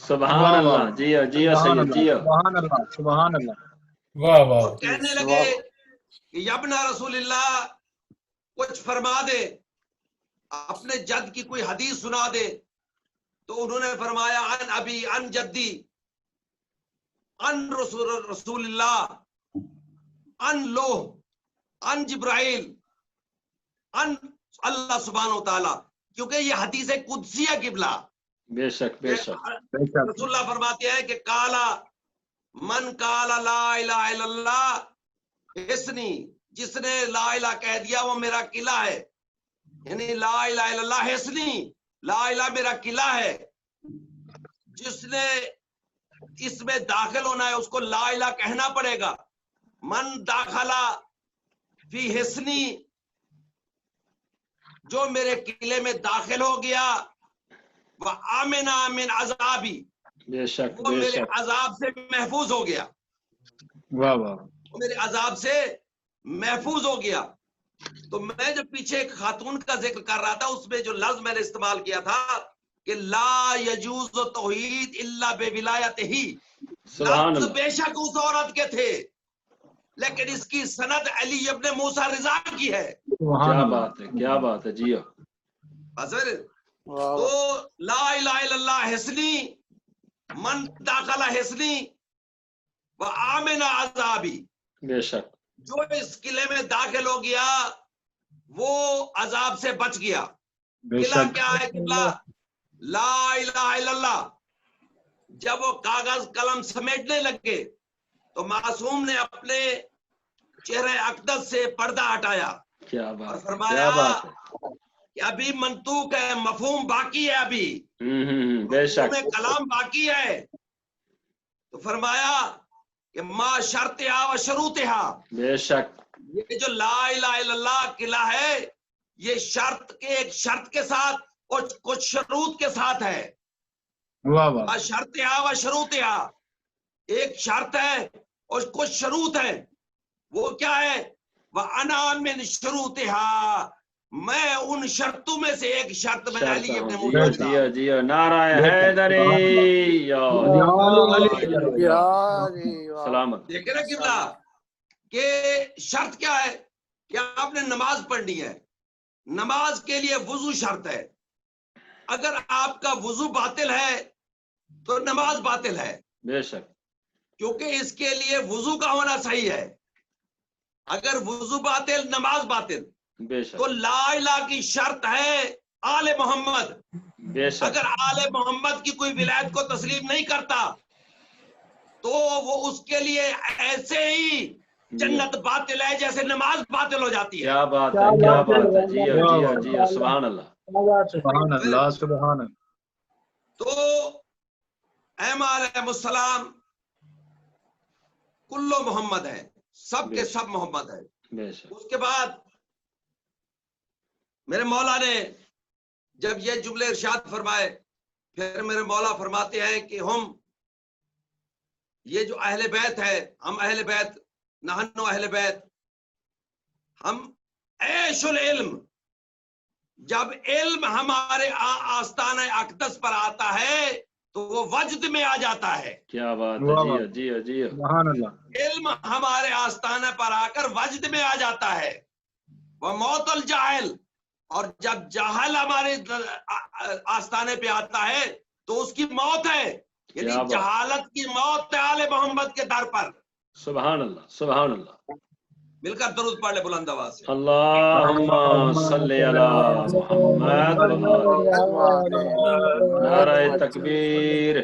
سبحان اللہ، جیو جیو سید جیو. سبحان اللہ سبحان اللہ. واہ واہ. اور کہنے لگے کہ یبنا رسول اللہ کچھ فرما دے، اپنے جد کی کوئی حدیث سنا دے. تو انہوں نے فرمایا ان ابی ان جدی ان رسول اللہ ان لوح ان جبرائیل ان اللہ سبحانہ وتعالی، کیونکہ یہ حدیث قدسی ہے قبلہ. بے شک بے شک. رسول اللہ فرماتے ہیں کہ کالا من کالا لا الہ الا اللہ حسنی، جس نے لا الہ کہہ دیا وہ میرا قلعہ ہے. یعنی لا الہ الا اللہ حسنی، لا الہ میرا قلعہ ہے. جس نے اس میں داخل ہونا ہے اس کو لا الہ کہنا پڑے گا. من داخلہ فی حسنی، جو میرے قلعے میں داخل ہو گیا، وآمنا من عذابی، بے شک وہ بے میرے شک. عذاب سے محفوظ ہو گیا، واہ واہ. وہ میرے عذاب سے محفوظ ہو گیا. تو میں جو پیچھے ایک خاتون کا ذکر کر رہا تھا، اس میں جو لفظ میں نے استعمال کیا تھا کہ لا یجوز توحید الا بولایتہ، سبحان لفظ اللہ. بے شک اس عورت کے تھے، لیکن اس کی سند علی ابن موسیٰ رضا کی ہے. سبحان کیا اللہ. بات ہے، کیا بات ہے جیو. بس پھر واہ تو واہ. لا الہ الا اللہ حسنی، من داخلہ حسنی وآمن عذابی، بے شک جو اس قلعے میں داخل ہو گیا وہ عذاب سے بچ گیا. بے قلعہ شک. کیا ہے؟ قبلہ لا الہ الا اللہ. جب وہ کاغذ قلم سمیٹنے لگے تو معصوم نے اپنے چہرے اقدس سے پردہ ہٹایا کیا اور بات ہے، فرمایا کیا بات ہے. کہ ابھی منطوق ہے، مفہوم باقی ہے، ابھی بے شک مفہوم کلام باقی ہے. تو فرمایا کہ ما شرطہا و شروطہا، بے شک. یہ جو لا الہ الا اللہ قلعہ ہے یہ شرط کے ایک شرط کے ساتھ اور کچھ شروط کے ساتھ ہے. واہ واہ. ما شرطہا و شروطہا، ایک شرط ہے اور کچھ شروط ہے. وہ کیا ہے؟ وَأَنَا مِن شُرُوطِهَا، میں ان شرطوں میں سے ایک شرط میں نے علی ابن جیو موسیٰ جیو جیو. نعرہ حیدری یا یا جی واہ. سلامت. دیکھیں نا قبلہ کہ شرط کیا ہے کہ آپ نے نماز پڑھنی ہے. نماز کے لیے وضو شرط ہے. اگر آپ کا وضو باطل ہے تو نماز باطل ہے، بے شک کیونکہ اس کے لیے وضو کا ہونا صحیح ہے. اگر وضو باطل نماز باطل. بے شک تو لا الہ کی شرط ہے آل محمد. بے شک. اگر آل محمد کی کوئی ولایت کو تسلیم نہیں کرتا تو وہ اس کے لیے ایسے ہی جنت باطل ہے جیسے نماز باطل ہو جاتی ہے. کیا بات ہے، کیا بات ہے. جیو جیو جیو. سبحان اللہ. سبحان اللہ سبحان اللہ. تو ائمہ علیہ السلام کلو محمد ہے، سب کے سب محمد ہے. بے شک اس کے بعد میرے مولا نے جب یہ جملے ارشاد فرمائے، پھر میرے مولا فرماتے ہیں کہ ہم یہ جو اہل بیت ہے، ہم اہل بیت، نحن اہل بیت، ہم عیش العلم، جب علم ہمارے آستانہ اقدس پر آتا ہے تو وہ وجد میں آ جاتا ہے. کیا بات ہے. جیو جیو جیو. سبحان اللہ. علم ہمارے آستانہ پر آ کر وجد میں آ جاتا ہے. وہ موت الجاہل، اور جب جاہل ہمارے آستانے پہ آتا ہے تو اس کی موت ہے، یعنی جہالت کی موت ہے آل محمد کے در پر. سبحان اللہ سبحان اللہ. مل کر درود پڑھ لے بلند آواز سے. اللہم صلی علی محمد نعرہ تکبیر،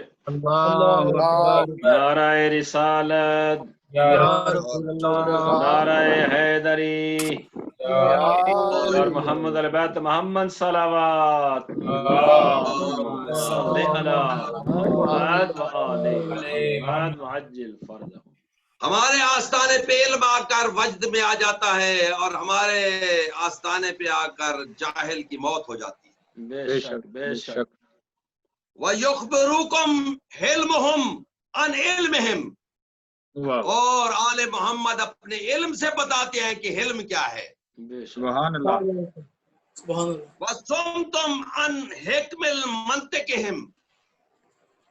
نعرہ رسالت، نعرہ حیدری اور محمد علی بیت محمد صلوات. اللہم صلی علی محمد وآل محمد وعجل فرجہ. ہمارے آستانے پہ علم آ کر وجد میں آ جاتا ہے اور ہمارے آستانے پہ آ کر جاہل کی موت ہو جاتی ہے. بے شک بے شک. وَيُخْبِرُكُمْ حِلْمُهُمْ عَنْ عِلْمِهِمْ، اور آل محمد اپنے علم سے بتاتے ہیں کہ علم کیا ہے. بے شک. سبحان اللہ. سبحان اللہ. وَصُمْتُمْ عَنْ حِكْمِ الْمَنْطِقِهِمْ،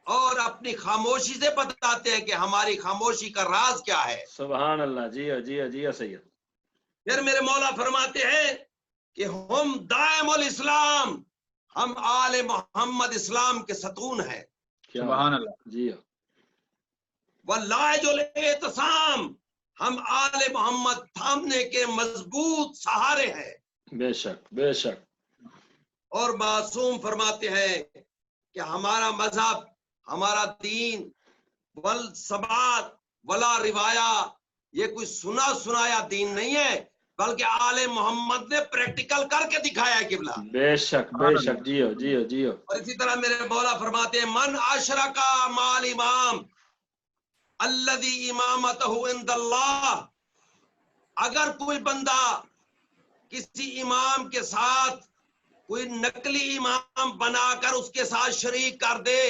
اور اپنی خاموشی سے بتاتے ہیں کہ ہماری خاموشی کا راز کیا ہے. سبحان اللہ. جی جی سید. پھر میرے مولا فرماتے ہیں کہ ہم دائم الاسلام، ہم آل محمد اسلام کے ستون ہیں. سبحان اللہ. جی. واللائج الاعتصام، ہم آل محمد تھامنے کے مضبوط سہارے ہیں. بے شک بے شک. اور معصوم فرماتے ہیں کہ ہمارا مذہب، ہمارا دین والثبات ولا روایہ، یہ کوئی سنا سنایا دین نہیں ہے، بلکہ آل محمد نے پریکٹیکل کر کے دکھایا ہے قبلہ. بے شک بے شک. جیو. اور اسی طرح میرے مولا فرماتے ہیں من اشرکا مال امام الذی امامتہ عند اللہ، اگر کوئی بندہ کسی امام کے ساتھ کوئی نقلی امام بنا کر اس کے ساتھ شریک کر دے،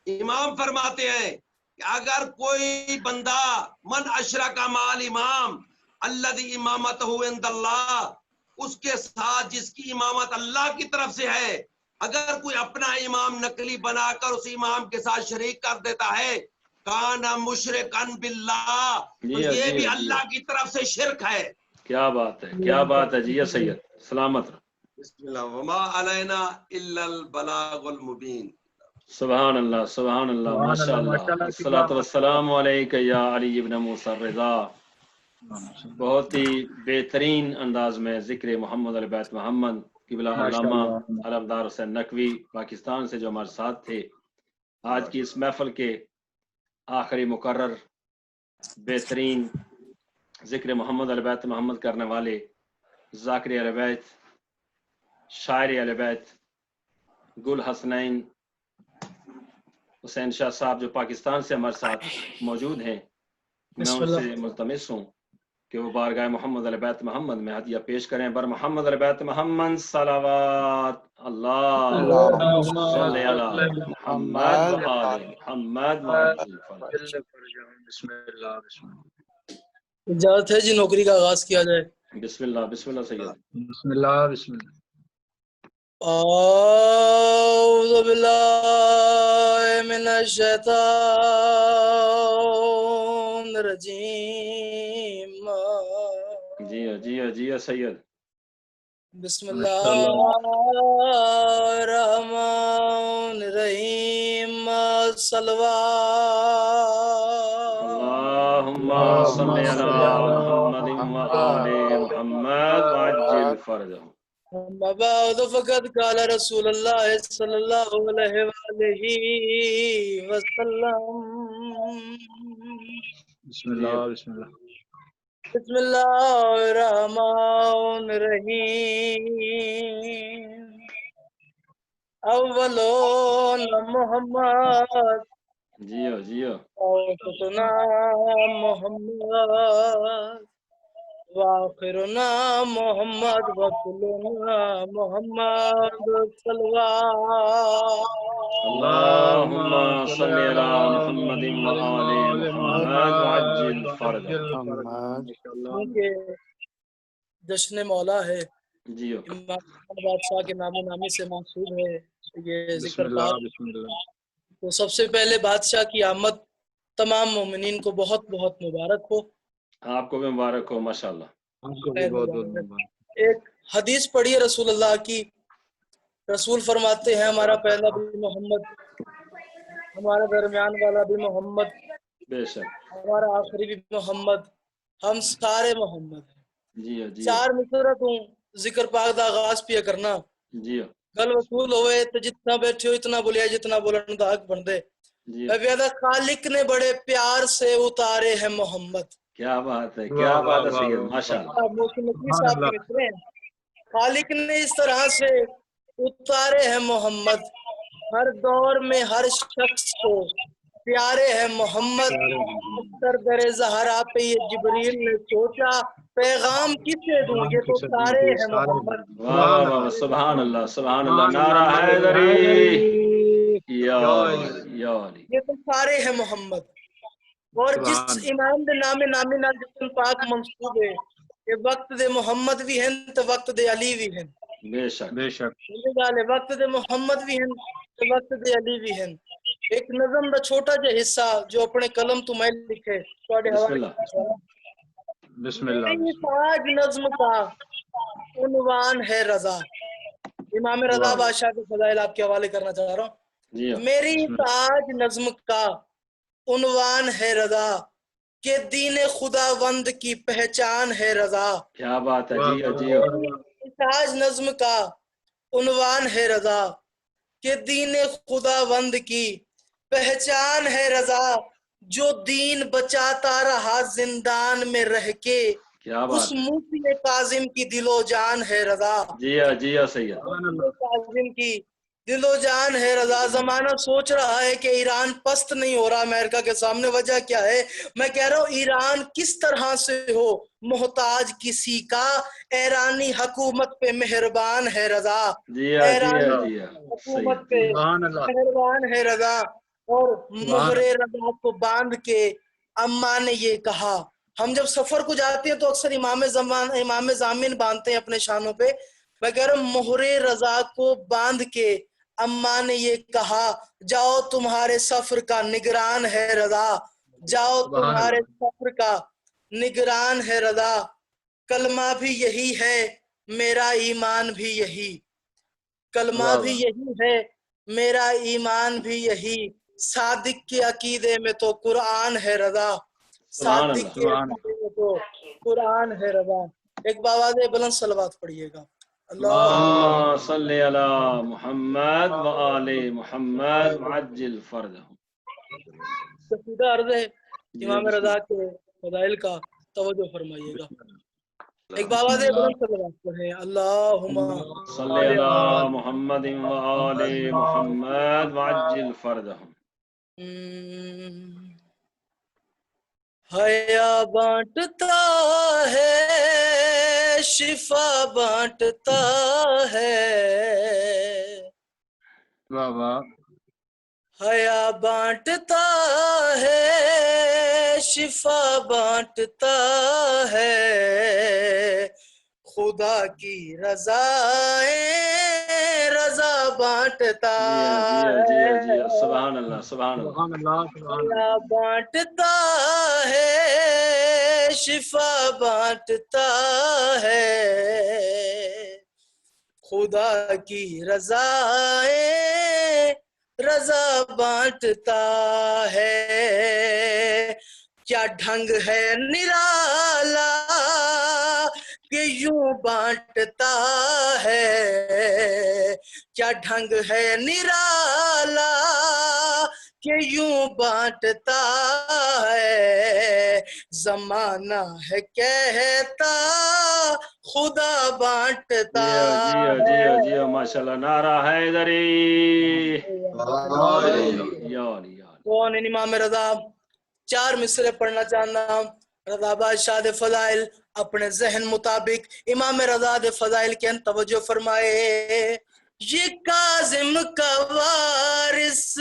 امام فرماتے ہیں کہ اگر کوئی بندہ من اشرک مال امام الذی امامتہ عند اللہ، اس کے ساتھ جس کی امامت اللہ کی طرف سے ہے، اگر کوئی اپنا امام نقلی بنا کر اس امام کے ساتھ شریک کر دیتا ہے، کان مشرکن باللہ، تو یہ بھی اللہ کی طرف سے شرک ہے. کیا بات ہے، کیا بات ہے. جی سید سلامت. بسم اللہ. وما علینا الا البلاغ المبین. سبحان اللہ سبحان اللہ. ماشاء اللہ. الصلاۃ والسلام علیک یا علی ابن موسیٰ الرضا. بہت ہی بہترین انداز میں ذکر محمد علیہ بیت محمد. قبلہ علامہ علمدار حسین نقوی پاکستان سے جو ہمارے ساتھ تھے، آج کی اس محفل کے آخری مقرر بہترین ذکر محمد علیہ بیت محمد کرنے والے ذاکر اہل بیت، شاعر اہل بیت، گل حسنین حسین شاہ صاحب جو پاکستان سے ہمارے ساتھ موجود ہیں، میں ان سے ملتمس ہوں کہ وہ بارگاہ محمد علیہ بیت محمد میں ہدیہ پیش کریں. بر محمد علیہ بیت محمد صلوات اللہ صلی علی محمد و آل محمد وعجل فرج. بسم اللہ. بسم اللہ. اجازت ہے جی نوکری کا آغاز کیا جائے. بسم اللہ سید. بسم اللہ. بسم اللہ. اعوذ باللہ من الشیطان الرجیم. جی سید. بسم اللہ الرحمن الرحیم. اللہم صلی علی محمد و آل محمد وعجل فرجہ. اما بعد فقد قال رسول اللہ صلی اللہ علیہ وآلہ وسلم. بسم اللہ. بسم اللہ. بسم اللہ الرحمن الرحیم. اولون محمد جیو. اوسطنا محمد وآخرنا محمد وکلنا محمد صلوات. اللہم صلی علی محمد و آل محمد وعجل فرجہ. کیونکہ جشن مولا ہے، جیو. امام بادشاہ کے نام و نامی سے منسوب ہے یہ بسم ذکر اللہ. پاک. بسم اللہ. تو سب سے پہلے بادشاہ کی آمد تمام مومنین کو بہت بہت مبارک ہو. آپ کو بھی مبارک ہو. ماشاءاللہ. آپ کو بھی بہت بہت مبارک. ایک حدیث پڑھی ہے رسول اللہ کی. رسول فرماتے ہیں ہمارا پہلا بھی محمد، ہمارا درمیان والا بھی محمد، بے شک. ہمارا آخری بھی محمد، ہم سارے محمد ہیں. جیو. چار مصرت ہوں ذکر پاک دا آغاز پیا کرنا. جیو. گل وصول ہوئے تو جتنا بیٹھے ہو اتنا بولیا، جتنا بولن دا حق بن دے. خالق نے بڑے پیار سے اتارے ہیں محمد. کیا بات ہے، کیا بات ہے سید. ماشاءاللہ. خالق نے اس طرح سے اتارے ہیں محمد، ہر دور میں ہر شخص کو پیارے ہیں محمد. در زہرا پہ یہ جبریل نے سوچا پیغام کسے دوں، یہ تو سارے ہیں محمد. واہ سبحان اللہ سبحان اللہ. نعرہ حیدری یا علی. یہ تو سارے ہیں محمد. اور جس امام دے نام نامی نال جسم پاک منصوب ہے کہ وقت دے محمد بھی ہیں تو وقت دے علی بھی ہیں. بے شک. بے شک. وقت دے محمد بھی ہیں تو وقت دے علی بھی ہیں. ایک نظم دا چھوٹا جا حصہ جو اپنے قلم تو میں لکھے تواڈے بسم حوالے اللہ بسم اللہ میری تاج نظم کا عنوان ہے رضا. امام رضا بادشاہ کے فضائل آپ کے حوالے کرنا چاہ رہا ہوں. جی میری تاج نظم کا عنوان ہے رضا کہ دین خداوند کی پہچان ہے رضا. کیا بات ہے جی جی میری تاج نظم کا عنوان ہے رضا کہ دین خداوند کی پہچان ہے رضا. جو دین بچاتا رہا زندان میں رہ کے کیا اس بات ہے موسی کاظم کی دل و جان ہے رضا. جی سید کاظم کی دل و جان ہے رضا. زمانہ سوچ رہا ہے کہ ایران پست نہیں ہو رہا امریکہ کے سامنے. وجہ کیا ہے؟ میں کہہ رہا ہوں ایران کس طرح سے ہو محتاج کسی کا، ایرانی حکومت پہ مہربان ہے رضا. جی ایرانی جی حکومت سید پہ سبحان اللہ مہربان ہے رضا. اور مہر رضا کو باندھ کے اماں نے یہ کہا. ہم جب سفر کو جاتے ہیں تو اکثر امام ضامن باندھتے ہیں اپنے شانوں پہ. میں کہہ رہا ہوں مہر رضا کو باندھ کے اماں نے یہ کہا جاؤ تمہارے سفر کا نگران ہے رضا. جاؤ تمہارے سفر کا نگران ہے رضا. کلمہ بھی یہی ہے میرا ایمان بھی یہی. کلمہ بھی یہی ہے میرا ایمان بھی یہی. صادق کے عقیدے میں تو قرآن ہے رضا. سبحان صادق کے اللہ عقیدے میں تو قرآن ہے رضا. ایک بآواز بلند صلوات پڑھیے گا. اللہم صلی علی محمد و آل محمد وعجل فرجہم. قصیدہ عرض ہے امام بسم رضا اللہ. کے فضائل کا توجہ فرمائیے گا. ایک بآواز بلند صلوات پڑھیں. اللہم صلی علی محمد و آل محمد وعجل فرجہم. حیا بانٹتا ہے شفا بانٹتا ہے. واہ واہ حیا بانٹتا ہے شفا بانٹتا ہے. خدا کی رضا رضا بانٹتا جی ہے. سبحان اللہ سبحان اللہ. سبحان اللہ سبحان اللہ حیا بانٹتا ہے شفا بانٹتا ہے. خدا کی رضا رضا بانٹتا ہے. کیا ڈھنگ ہے نرالا کہ یوں بانٹتا ہے. کیا ڈھنگ ہے نرالا کہ یوں بانٹتا ہے. زمانہ ہے کہتا خدا بانٹتا جی ماشاءاللہ. نعرہ حیدری یا علی. کون امام رضا؟ 4 مصرے پڑھنا چاہنا. رضا بادشاہ دے فضائل اپنے ذہن مطابق امام رضا دے فضائل کے توجہ فرمائے. یہ کاظم کا وارث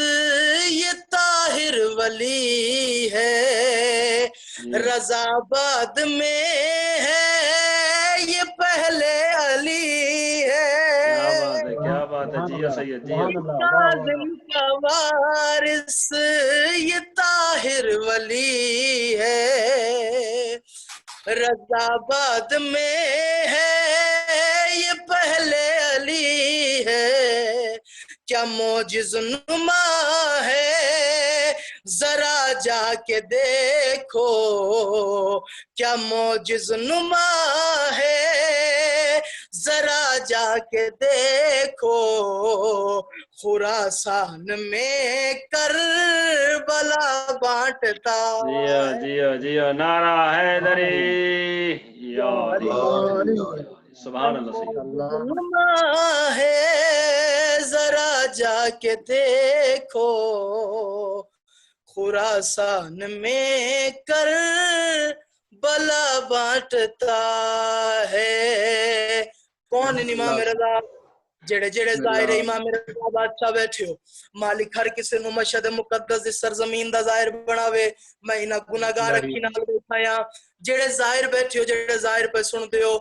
یہ طاہر ولی ہے. رضا بعد میں ہے یہ پہلے علی ہے. کیا بات ہے جی سید جی. کاظم کا وارث یہ طاہر ولی ہے. رضا بعد میں ہے یہ پہلے علی ہے. کیا معجز نما ہے ذرا جا کے دیکھو. کیا معجز نما ہے ذرا جا کے دیکھو. خراسان میں کربلا بانٹتا جی نعرہ حیدری یا علی. سبحان اللہ. نما ہے ذرا جا کے دیکھو. خراسان میں کربلا بانٹتا ہے. کون امام رضا؟ ਜਿਹੜੇ ਜਿਹੜੇ ਜ਼ਾਹਿਰ ਇਮਾਮ ਰਜ਼ਾ ਬਾਦਸ਼ਾਹ ਬੈਠੇ ਹੋ ਮਾਲਿਕ ਹਰ ਕਿਸੇ ਨੂੰ ਮਸ਼ਹਦ ਮੁਕੱਦਸ ਦੀ ਸਰਜ਼ਮੀਨ ਦਾ ਜ਼ਾਹਿਰ ਬਣਾਵੇ ਮੈਂ ਇਹਨਾਂ ਗੁਨਾਹਗਾਰ ਅੱਖੀ ਨਾਲ ਵੇਖਾਂ ਜਿਹੜੇ ਜ਼ਾਹਿਰ ਬੈਠੇ ਹੋ ਜਿਹੜੇ ਜ਼ਾਹਿਰ ਪੇ ਸੁਣਦੇ ਹੋ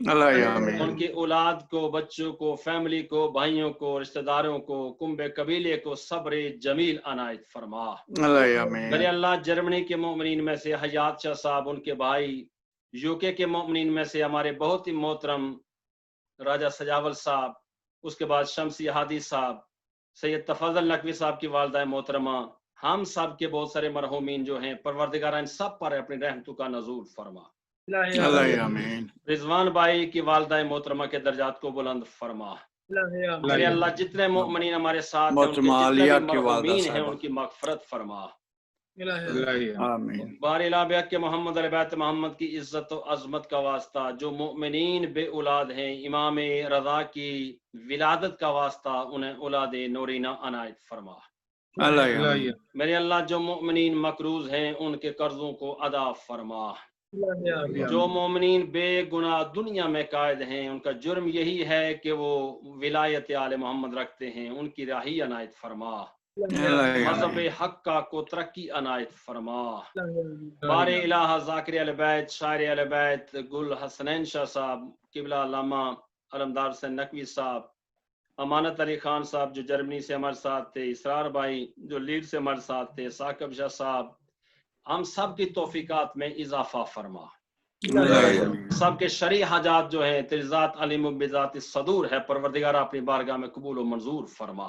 آمین ان کی اولاد کو، بچوں کو، فیملی کو، بھائیوں کو، رشتہ داروں کو، کنبے قبیلے کو صبر جمیل عنایت فرما۔ آمین میرے اللہ جرمنی کے مومنین میں سے حیات شاہ صاحب، ان کے بھائی، UK کے مومنین میں سے ہمارے بہت ہی محترم راجہ سجاول صاحب، اس کے بعد شمسی ہادی صاحب، سید تفضل نقوی صاحب کی والدہ محترمہ، ہم سب کے بہت سارے مرحومین جو ہیں، پروردگار ان سب پر اپنی رحمتوں کا نزول فرما۔ آمین رضوان بھائی کی والدہ محترمہ کے درجات کو بلند فرما۔ میرے اللہ جتنے مومنین ہمارے ساتھ ہیں، ان کے محترمہ جتنے عالیہ بھی کی والدہ مرحومین ہیں، صاحبہ، ان کی مغفرت فرما۔ آمین بار الہ کہ محمد علیہ بیت محمد کی عزت و عظمت کا واسطہ، جو مؤمنین بے اولاد ہیں، امام رضا کی ولادت کا واسطہ انہیں اولاد نورینہ عنایت فرما۔ آمین میرے اللہ جو مؤمنین مقروض ہیں، ان کے قرضوں کو ادا فرما۔ جو مومنین بے گناہ دنیا میں قائد ہیں، ان کا جرم یہی ہے کہ وہ ولایت آل محمد رکھتے ہیں، ان کی راہی عنایت فرما۔ مذہب حق کا کو ترقی عنایت فرما۔ بار الہ ذاکر اہل بیت، شاعر اہل بیت گل حسنین شاہ صاحب، قبلہ علامہ علمدار حسین نقوی صاحب، امانت علی خان صاحب جو جرمنی سے ہمارے ساتھ تھے، اسرار بھائی جو لیڈ سے ہمارے ساتھ تھے، ثاقب شاہ صاحب، ہم سب کی توفیقات میں اضافہ فرما۔ سب کے شرعی حاجات جو ہیں، تیری ذات علیم بذات الصدور ہے، پروردگار اپنی بارگاہ میں قبول و منظور فرما۔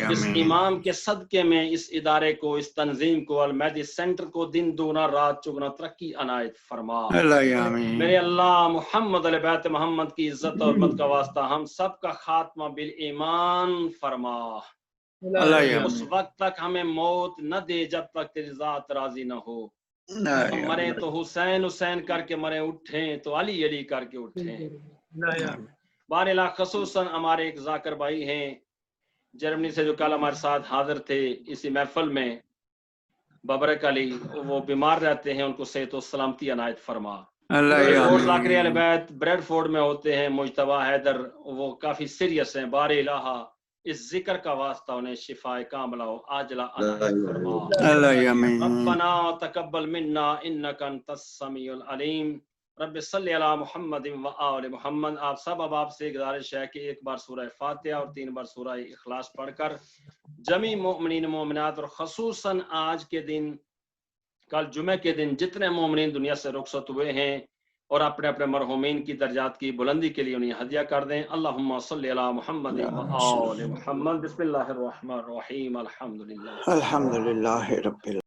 اس امام کے صدقے میں اس ادارے کو، اس تنظیم کو، المہدی سینٹر کو دن دونا رات چگنا ترقی عنایت فرما۔ میرے اللہ محمد علیہ بیت محمد کی عزت اور حرمت کا واسطہ ہم سب کا خاتمہ بالایمان فرما۔ اس وقت تک ہمیں موت نہ دے جب تک تیری ذات راضی نہ ہو۔ ہم مرے تو حسین حسین کر کے مرے، اٹھیں تو علی علی کر کے اٹھیں۔ باراللہ خصوصاً ہمارے ایک ذاکر بھائی ہیں جرمنی سے، جو کل ہمارے ساتھ حاضر تھے اسی محفل میں، ببرک علی، وہ بیمار رہتے ہیں، ان کو صحت و سلامتی عنایت فرما۔ ایک اور ذاکر اہل بیت بریڈ فورڈ میں ہوتے ہیں، مجتبیٰ حیدر، وہ کافی سیریس ہیں، بار الہ اس ذکر کا واسطہ انہیں شفاء کاملہ و عاجلہ عنایت فرما۔ ربنا تقبل منا انک انت السمیع العلیم۔ رب صلی علی محمد و آل محمد۔ آپ سب اب آپ سے گزارش ہے کہ ایک بار سورہ فاتحہ اور 3 بار سورہ اخلاص پڑھ کر جمی مومنین مومنات، اور خصوصاً آج کے دن، کل جمعہ کے دن، جتنے مومنین دنیا سے رخصت ہوئے ہیں اور اپنے اپنے مرحومین کی درجات کی بلندی کے لیے انہیں ہدیہ کر دیں۔ اللہم صلی علی محمد و آل محمد۔ بسم اللہ الرحمن الرحیم۔ الحمدللہ الحمدللہ رب